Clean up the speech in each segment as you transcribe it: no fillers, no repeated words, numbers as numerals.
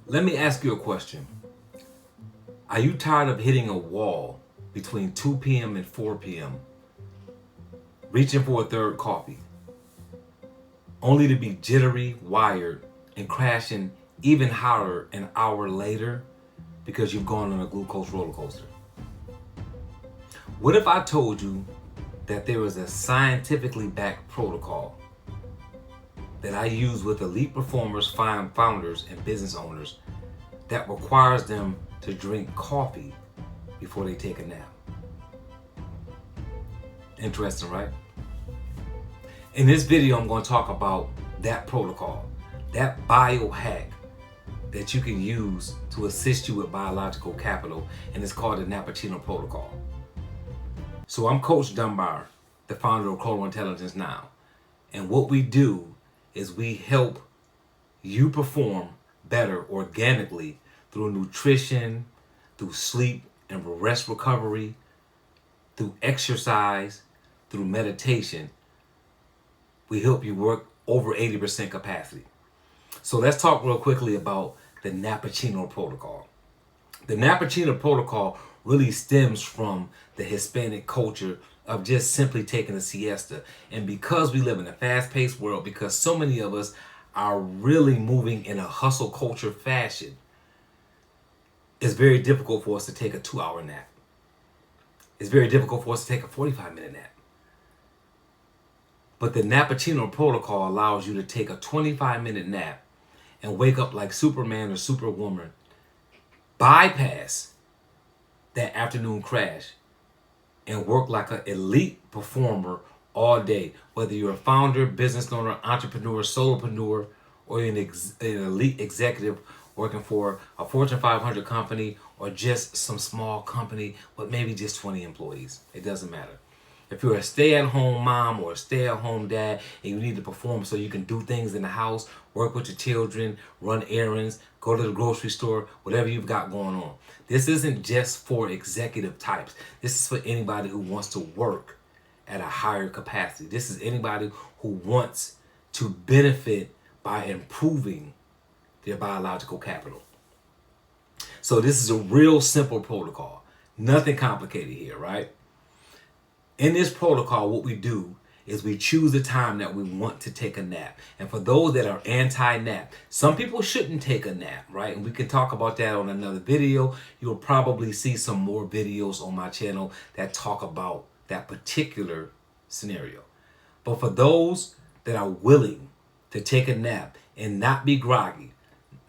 Let me ask you a question. Are you tired of hitting a wall between 2 p.m. and 4 p.m., reaching for a third coffee, only to be jittery, wired, and crashing even harder an hour later because you've gone on a glucose roller coaster? What if I told you that there is a scientifically backed protocol that I use with elite performers, founders, and business owners that requires them to drink coffee before they take a nap? Interesting, right? In this video, I'm going to talk about that protocol, that biohack that you can use to assist you with biological capital, and it's called the Nappuccino Protocol. So I'm Coach Dunbar, the founder of ChronoIntelligence now. And what we do is we help you perform better organically through nutrition, through sleep and rest recovery, through exercise, through meditation. We help you work over 80% capacity. So let's talk real quickly about the Nappuccino Protocol. The Nappuccino Protocol really stems from the Hispanic culture of just simply taking a siesta. And because we live in a fast-paced world, because so many of us are really moving in a hustle culture fashion, it's very difficult for us to take a 2-hour nap. It's very difficult for us to take a 45-minute nap. But the Nappuccino Protocol allows you to take a 25-minute nap and wake up like Superman or Superwoman, bypass that afternoon crash, and work like an elite performer all day. Whether you're a founder, business owner, entrepreneur, solopreneur, or an elite executive working for a Fortune 500 company or just some small company with maybe just 20 employees. It doesn't matter. If you're a stay-at-home mom or a stay-at-home dad and you need to perform so you can do things in the house, work with your children, run errands, go to the grocery store, whatever you've got going on. This isn't just for executive types. This is for anybody who wants to work at a higher capacity. This is anybody who wants to benefit by improving their biological capital. So this is a real simple protocol. Nothing complicated here, right? In this protocol, what we do is we choose the time that we want to take a nap. And for those that are anti-nap, some people shouldn't take a nap, right? And we can talk about that on another video. You'll probably see some more videos on my channel that talk about that particular scenario. But for those that are willing to take a nap and not be groggy,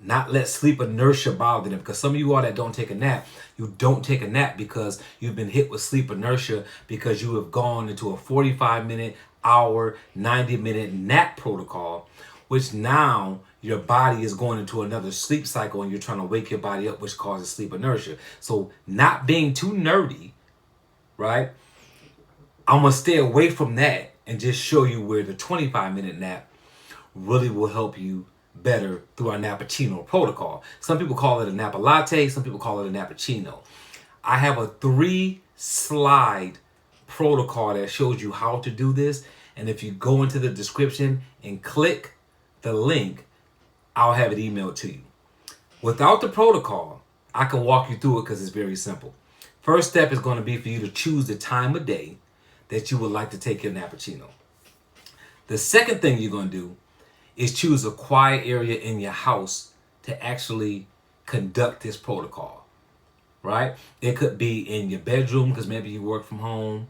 not let sleep inertia bother them, because some of you all that don't take a nap, you don't take a nap because you've been hit with sleep inertia because you have gone into a 45-minute, hour, 90-minute nap protocol, which now your body is going into another sleep cycle and you're trying to wake your body up, which causes sleep inertia. So not being too nerdy, right? I'm going to stay away from that and just show you where the 25-minute nap really will help you better through our Nappuccino protocol. Some people call it a Napa latte. Some people call it a Nappuccino. I have a 3-slide protocol that shows you how to do this. And if you go into the description and click the link, I'll have it emailed to you. Without the protocol, I can walk you through it because it's very simple. First step is going to be for you to choose the time of day that you would like to take your Nappuccino. The second thing you're going to do is choose a quiet area in your house to actually conduct this protocol, right? It could be in your bedroom because maybe you work from home.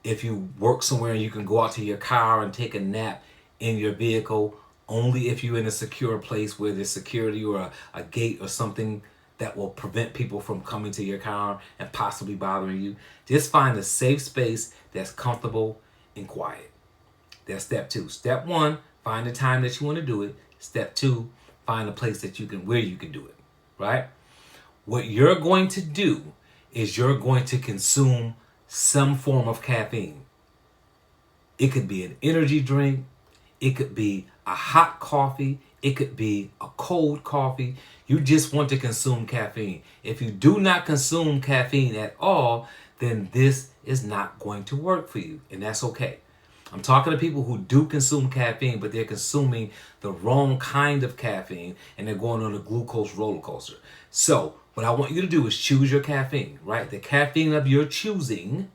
If you work somewhere and you can go out to your car and take a nap in your vehicle, only if you're in a secure place where there's security or a gate or something that will prevent people from coming to your car and possibly bothering you. Just find a safe space that's comfortable and quiet. That's step 2. Step 1, find the time that you want to do it. Step 2, find a place that where you can do it, right? What you're going to do is you're going to consume some form of caffeine. It could be an energy drink. It could be a hot coffee. It could be a cold coffee. You just want to consume caffeine. If you do not consume caffeine at all, then this is not going to work for you, and that's okay. I'm talking to people who do consume caffeine, but they're consuming the wrong kind of caffeine and they're going on a glucose roller coaster. So what I want you to do is choose your caffeine, right? The caffeine of your choosing.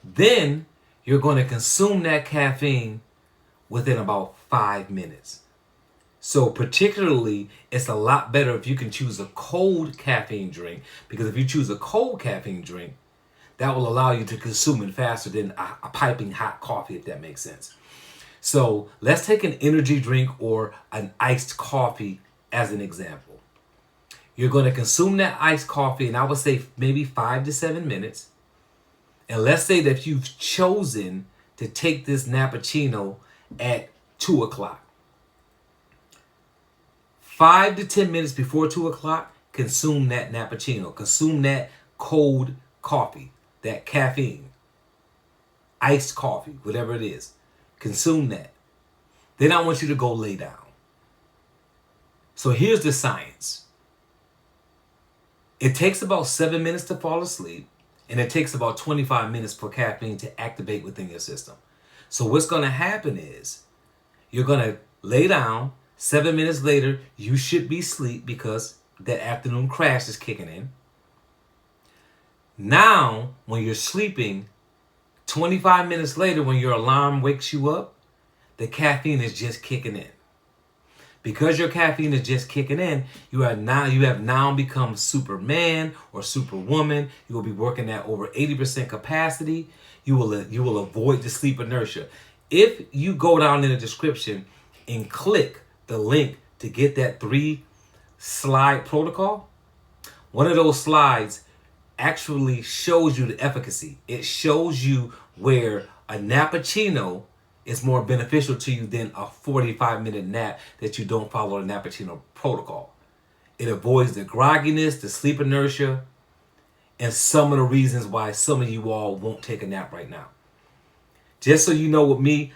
Then you're going to consume that caffeine within about 5 minutes. So particularly, it's a lot better if you can choose a cold caffeine drink, because if you choose a cold caffeine drink, that will allow you to consume it faster than a piping hot coffee, if that makes sense. So let's take an energy drink or an iced coffee as an example. You're going to consume that iced coffee, and I would say maybe 5 to 7 minutes. And let's say that you've chosen to take this Nappuccino at 2 o'clock. 5 to 10 minutes before 2 o'clock, consume that Nappuccino. Consume that cold coffee, that caffeine, iced coffee, whatever it is. Consume that. Then I want you to go lay down. So here's the science. It takes about 7 minutes to fall asleep, and it takes about 25 minutes for caffeine to activate within your system. So what's going to happen is you're going to lay down. 7 minutes later, you should be asleep because that afternoon crash is kicking in. Now, when you're sleeping, 25 minutes later, when your alarm wakes you up, the caffeine is just kicking in. Because your caffeine is just kicking in, you have now become Superman or Superwoman. You will be working at over 80% capacity. You will avoid the sleep inertia. If you go down in the description and click the link to get that 3-slide protocol, one of those slides actually shows you the efficacy. It shows you where a Nappuccino is more beneficial to you than a 45-minute nap that you don't follow the Nappuccino protocol. It avoids the grogginess, the sleep inertia, and some of the reasons why some of you all won't take a nap right now. Just so you know, with me,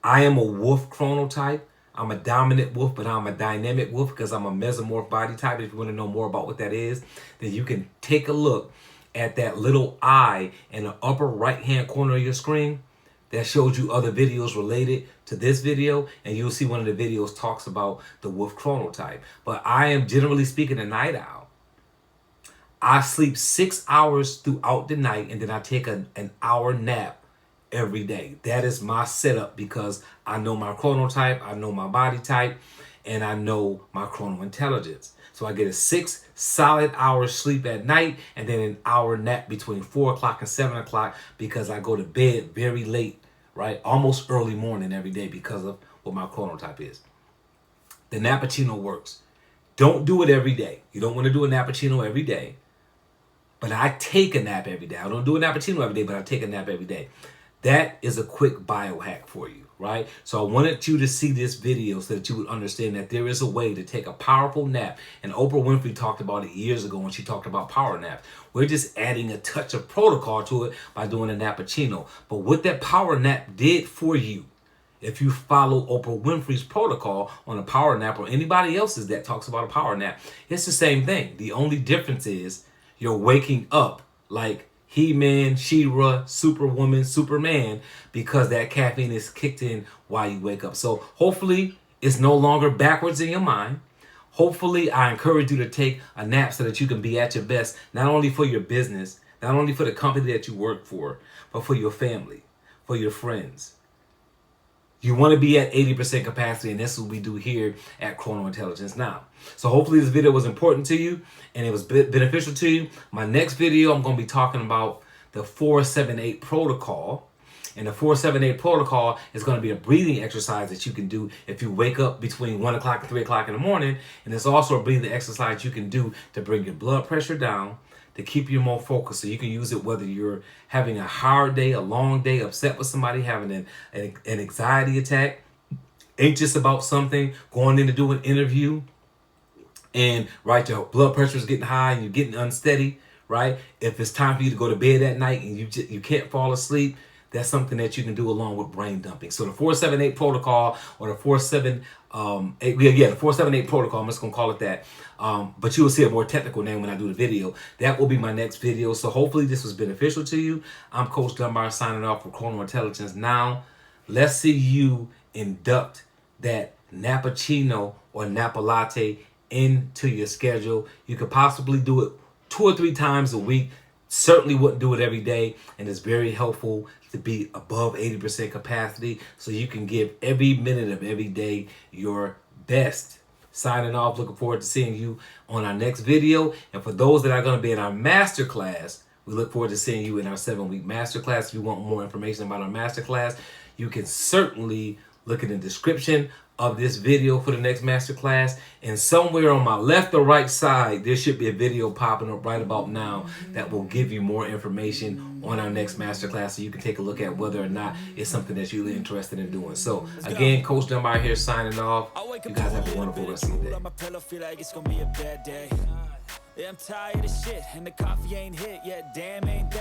I am a wolf chronotype. I'm a dominant wolf, but I'm a dynamic wolf because I'm a mesomorph body type. If you want to know more about what that is, then you can take a look at that little eye in the upper right-hand corner of your screen that shows you other videos related to this video, and you'll see one of the videos talks about the wolf chronotype. But I am, generally speaking, a night owl. I sleep 6 hours throughout the night, and then I take an hour nap every day. That is my setup because I know my chronotype, I know my body type, and I know my ChronoIntelligence. So I get a 6 solid hours sleep at night and then an hour nap between 4 o'clock and 7 o'clock because I go to bed very late, right? Almost early morning every day because of what my chronotype is. The Nappuccino works. Don't do it every day. You don't want to do a Nappuccino every day. But I take a nap every day. I don't do a Nappuccino every day, but I take a nap every day. That is a quick biohack for you, right? So I wanted you to see this video so that you would understand that there is a way to take a powerful nap. And Oprah Winfrey talked about it years ago when she talked about power naps. We're just adding a touch of protocol to it by doing a Nappuccino. But what that power nap did for you, if you follow Oprah Winfrey's protocol on a power nap or anybody else's that talks about a power nap, it's the same thing. The only difference is you're waking up like He-Man, She-Ra, Superwoman, Superman, because that caffeine is kicked in while you wake up. So hopefully it's no longer backwards in your mind. Hopefully I encourage you to take a nap so that you can be at your best, not only for your business, not only for the company that you work for, but for your family, for your friends. You want to be at 80% capacity, and that's what we do here at ChronoIntelligence Now. So hopefully this video was important to you and it was beneficial to you. My next video, I'm going to be talking about the 4-7-8 protocol. And the 4-7-8 protocol is going to be a breathing exercise that you can do if you wake up between 1 o'clock and 3 o'clock in the morning. And it's also a breathing exercise you can do to bring your blood pressure down, to keep you more focused. So you can use it whether you're having a hard day, a long day, upset with somebody, having an anxiety attack, anxious about something, going in to do an interview, and right, your blood pressure is getting high and you're getting unsteady, right? If it's time for you to go to bed at night and you can't fall asleep, that's something that you can do along with brain dumping. So the 478 protocol, or the 478 protocol, I'm just gonna call it that. But you will see a more technical name when I do the video. That will be my next video. So hopefully this was beneficial to you. I'm Coach Dunbar signing off for ChronoIntelligence. Now, let's see you induct that Nappuccino or Nappa Latte into your schedule. You could possibly do it 2 or 3 times a week. Certainly wouldn't do it every day, and it's very helpful to be above 80% capacity so you can give every minute of every day your best. Signing off, looking forward to seeing you on our next video. And for those that are going to be in our masterclass, we look forward to seeing you in our 7-week masterclass. If you want more information about our masterclass, you can certainly look in the description of this video for the next masterclass. And somewhere on my left or right side, there should be a video popping up right about now that will give you more information on our next masterclass, so you can take a look at whether or not it's something that you're interested in doing. So again, Coach Dunbar here signing off. You guys have a wonderful rest of your day. Yeah, I'm tired of shit, and the coffee ain't hit yet. Damn, ain't